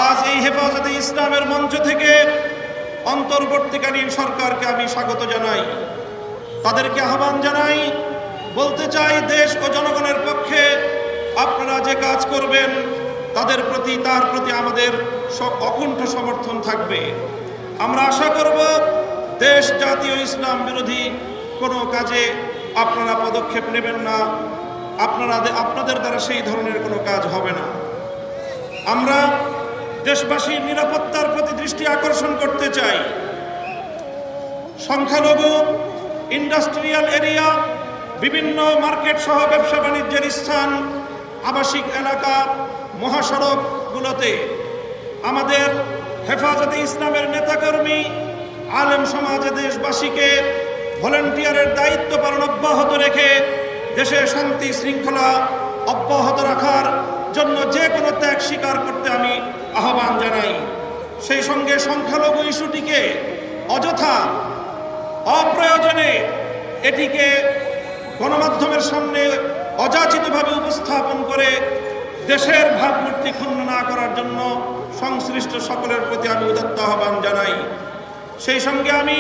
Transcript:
আজ এই হেফাজতে ইসলামের মঞ্চ থেকে অন্তর্বর্তীকালীন সরকারকে আমি স্বাগত জানাই, তাদেরকে আহ্বান জানাই, বলতে চাই দেশ ও জনগণের পক্ষে আপনারা যে কাজ করবেন তার প্রতি আমাদের অকুণ্ঠ সমর্থন থাকবে। আমরা আশা করব দেশ জাতীয় ইসলাম বিরোধী কোনো কাজে আপনারা পদক্ষেপ নেবেন না, আপনাদের দ্বারা সেই ধরনের কোনো কাজ হবে না। আমরা দেশবাসীর নিরাপত্তার প্রতি দৃষ্টি আকর্ষণ করতে চাই। সংখ্যালঘু, ইন্ডাস্ট্রিয়াল এরিয়া, বিভিন্ন মার্কেট সহ ব্যবসা বাণিজ্যের স্থান, আবাসিক এলাকা, মহাসড়কগুলোতে আমাদের হেফাজতে ইসলামের নেতাকর্মী, আলেম সমাজে দেশবাসীকে ভলেন্টিয়ারের দায়িত্ব পালন অব্যাহত রেখে দেশের শান্তি শৃঙ্খলা অব্যাহত রাখার জন্য যে কোনো ত্যাগ স্বীকার করতে আমি আহ্বান জানাই। সেই সঙ্গে সংখ্যালঘু ইস্যুটিকে অযথা অপ্রয়োজনে এটিকে গণমাধ্যমের সামনে অযাচিতভাবে উপস্থাপন করে দেশের ভাবমূর্তি ক্ষুণ্ণ না করার জন্য সংশ্লিষ্ট সকলের প্রতি আমি উদাত্ত আহ্বান জানাই। সেই সঙ্গে আমি